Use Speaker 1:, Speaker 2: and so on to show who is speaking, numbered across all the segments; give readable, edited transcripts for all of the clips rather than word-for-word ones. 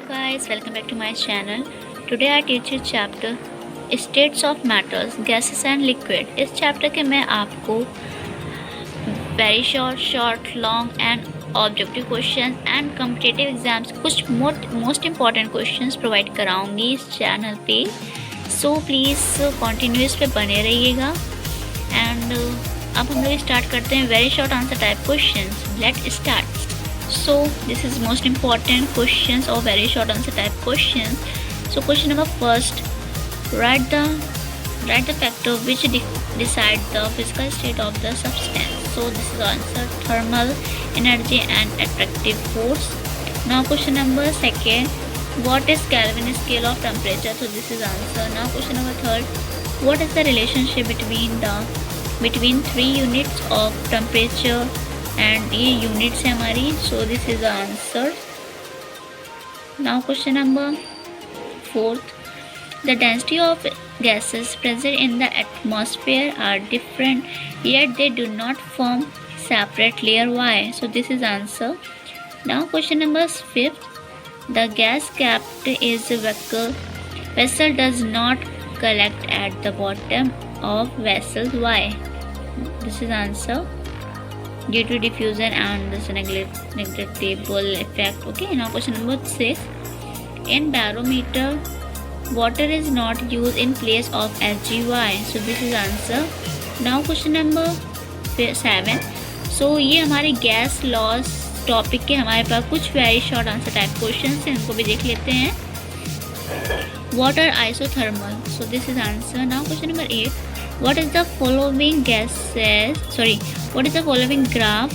Speaker 1: guys, welcome back to my channel. Today I teach you chapter States of Matters, Gases and Liquid. इस chapter के मैं आपको very short long and objective question and competitive exams कुछ most important questions provide कराऊंगी इस channel पे. So please continuous पे बने रहिएगा. एंड अब हम लोग स्टार्ट करते हैं very short answer type questions. Let start. So this is most important questions or very short answer type questions. So question number first, write the factor which decide the physical state of the substance. So this is answer thermal energy and attractive force. Now question number second, what is Kelvin scale of temperature? So this is answer. Now question number third, what is the relationship between three units of temperature and ये units है हमारी. So this is the answer. Now question number fourth, the density of gases present in the atmosphere are different yet they do not form separate layer. Why? So this is answer. Now question number fifth, the gas capped is vessel does not collect at the bottom of vessels. Why? This is answer. Due to diffusion and this negligible effect. Okay, now question number 6, in barometer water is not used in place of HGY. So this is answer. Now question number 7, so ये हमारे gas laws topic के हमारे पास कुछ very short answer type question हैं, इनको भी देख लेते हैं. Water isothermal. So this is answer. Now question number 8, what is the following graph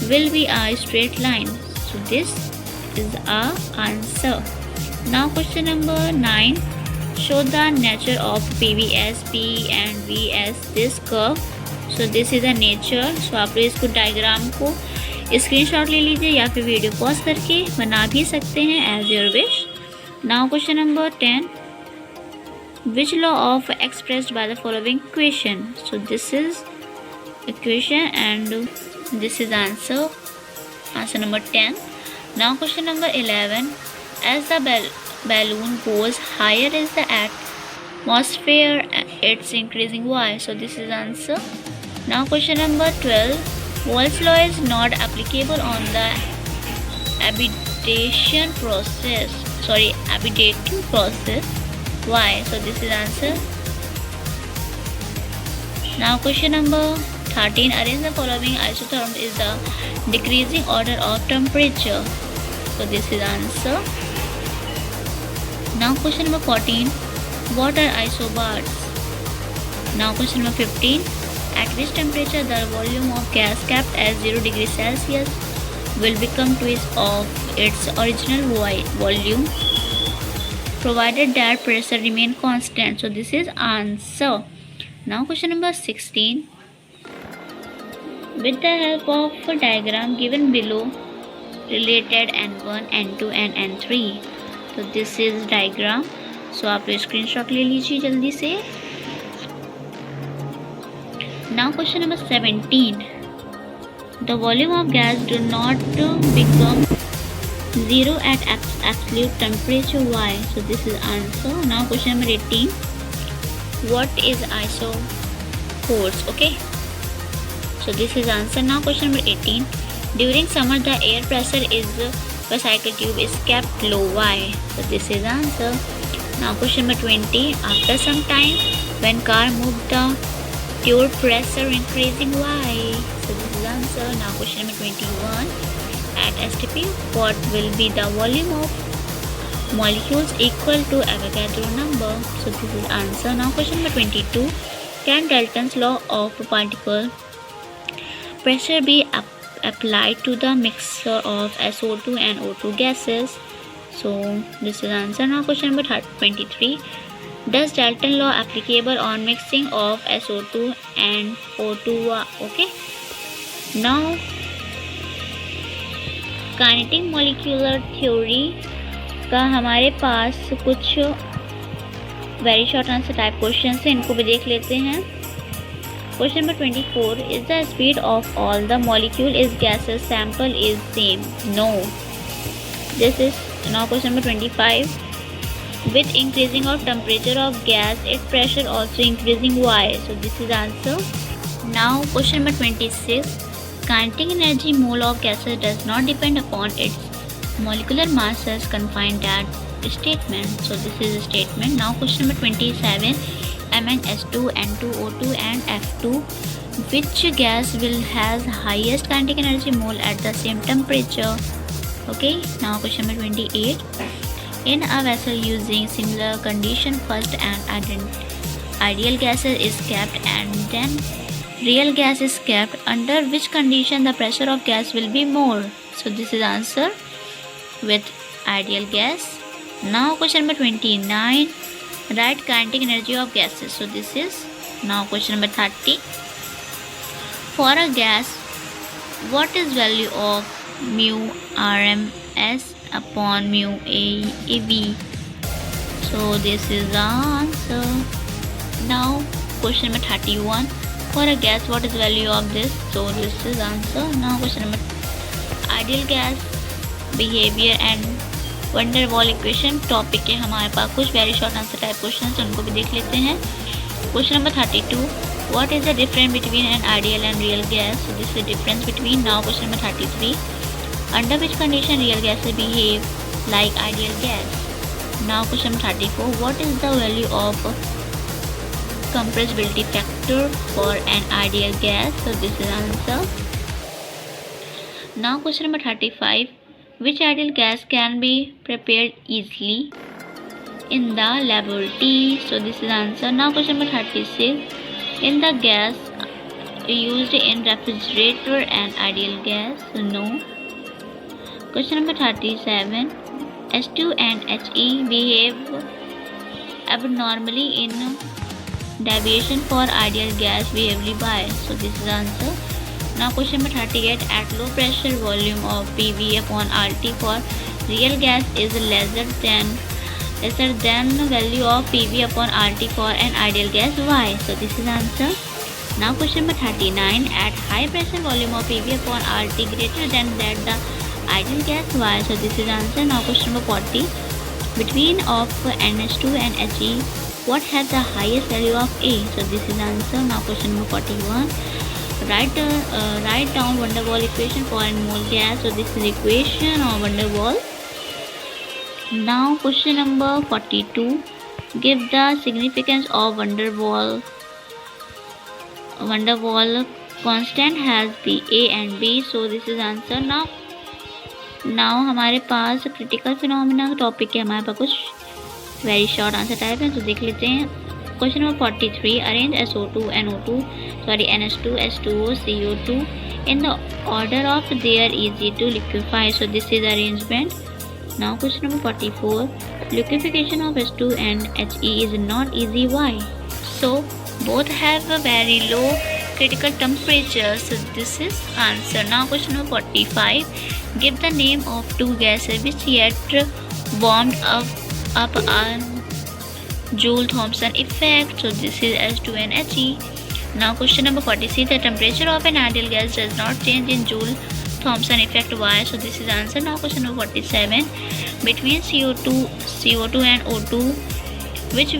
Speaker 1: will be a straight line? So this is our answer. Now question number 9, show the nature of PVS, P and VS this curve. So this is the nature. So आप इसको diagram को screenshot ले लीजिए या फिर video pause करके बना भी सकते हैं as your wish. Now question number 10, which law of expressed by the following equation? So this is equation and this is answer number 10. Now question number 11, as the balloon goes higher is the atmosphere, it's increasing. Why? So this is answer. Now question number 12, Wolff's law is not applicable on the abdiation process. Abdiating process. Why? So this is answer. Now question number 13, arrange the following isotherms is the decreasing order of temperature. So this is answer. Now question number 14, what are isobars? Now question number 15, at which temperature the volume of gas kept at 0 degrees Celsius will become twice of its original volume provided that pressure remain constant. So this is answer. Now question number 16, with the help of a diagram given below related N1, N2 and N3. So this is diagram. So आप screenshot ले लीजिए जल्दी से. Now question number 17, the volume of gas do not become 0 at absolute temperature. Why? So this is answer. Now question number 18, what is isoforce? Okay, so this is answer. Now question number 18, during summer the air pressure is per cycle tube is kept low. Why? So this is answer. Now question number 20, after some time when car move the tube pressure increasing. Why? So this is answer. Now question number 21, at STP what will be the volume of molecules equal to Avogadro number? So this is answer. Now question number 22, can Dalton's law of particle pressure be applied to the mixture of SO2 and O2 gases? So this is answer. Now question number 23, does Dalton law applicable on mixing of SO2 and O2? Okay, now kinetic molecular theory का हमारे पास कुछ very short answer type question हैं, इनको भी देख लेते हैं. Question number 24, is the speed of all the molecule is gases sample is same? No, this is Now question number 25. With increasing of temperature of gas, its pressure also increasing. Why? So this is answer. Now question number 26. Kinetic energy mole of gases does not depend upon its molecular mass as confined that statement. So this is a statement. Now question number 27. Mn2, N2, O2 and F2. Which gas will has highest kinetic energy mole at the same temperature? Okay. Now question number 28. In a vessel using similar condition, first an ideal gas is kept and then real gas is kept. Under which condition the pressure of gas will be more? So this is answer with ideal gas. Now question number 29. Write kinetic energy of gases. So this is now question number 30. For a gas, what is value of mu RMS upon mu AV? So this is the answer. Now question number 31. For a gas, what is value of this? So this is answer. Now question number ideal gas behavior and van der Waals equation topic के हमारे पास कुछ very short answer type question हैं, उनको भी देख लेते हैं. Question number 32. What is the difference between an ideal and real gas? So this is the difference between. Now question number 33. Under which condition real gases behave like ideal gas? Now question number 34. What is the value of compressibility factor for an ideal gas? So this is answer. Now question number 35. Which ideal gas can be prepared easily in the laboratory? So this is answer. Now question number 36. In the gas used in refrigerator and ideal gas? So no. Question number 37. H2 and He behave abnormally in deviation for ideal gas behavior by. So this is answer. Now question number 38. At low pressure volume of PV upon RT for real gas is lesser than value of PV upon RT for an ideal gas. Why? So this is answer. Now question number 39. At high pressure volume of PV upon RT greater than that the ideal gas. Why? So this is answer. Now question number 40. Between of NH2 and He, what has the highest value of A? So this is answer. Now question number 41. Write down van der Waals equation for a mole gas. So this is equation of van der Waals. Now question number 42. Give the significance of van der Waals constant has the A and B. So this is answer. Now हमारे पास critical phenomena topic के हमारे पास कुछ very short answer type हैं, तो देख लेते हैं. Question number 43. Arrange NH2, H2O, CO2 in the order of their easy to liquefy. So this is arrangement. Now question number 44. Liquefaction of H2 and He is not easy. Why? So both have a very low critical temperature. So this is answer. Now question number 45. Give the name of two gases which yet warmed up a Joule-Thomson effect. So this is H2 and He. Now question number 46. The temperature of an ideal gas does not change in Joule-Thomson effect. Why? So this is answer. Now question number 47. Between CO2 and O2, which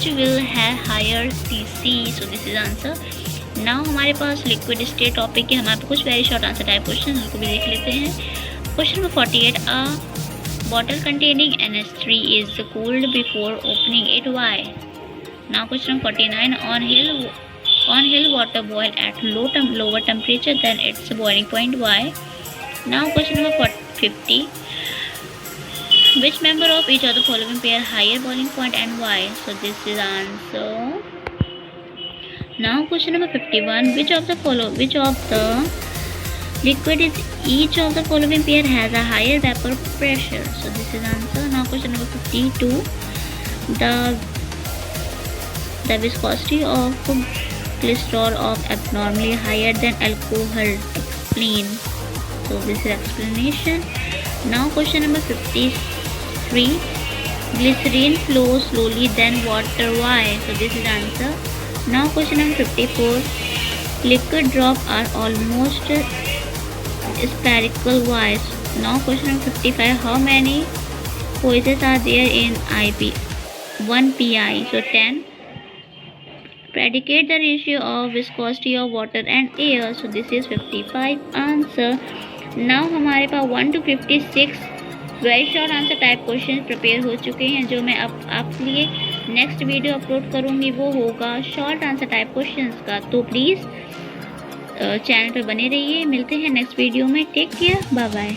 Speaker 1: will have higher Cc. So this is answer. Now हमारे पास liquid state topic के हमारे पास कुछ very short answer type question, उनको भी देख लेते हैं. Question number 48. A bottle containing NH3 is cooled before opening it. Why? Now question 49. On hill water boil at lower temperature than its boiling point. Why? Now question number 50. Which member of each of the following pair higher boiling point and why? So this is answer. Now question number 51. Which of the liquid is each of the following pair has a higher vapor pressure? So this is answer. Now question number 52. The viscosity of glycerol of abnormally higher than alcohol. Explain. So this is explanation. Now question number 53. Glycerine flows slowly than water. Why? So this is answer. Now question number 54. Liquid drops are almost spherical. Why? Now question number 55. How many phases are there in IP? 1 pi, so 10. Predicate the ratio of viscosity of water and air, so this is 55 answer. Now हमारे पास 1 to 56 very short answer type question prepare हो चुके हैं, जो मैं अब आपके लिए next video upload करूँगी वो होगा शॉर्ट आंसर टाइप क्वेश्चंस का। तो प्लीज़ चैनल पर बने रहिए। मिलते हैं नेक्स्ट वीडियो में। Take care, bye bye.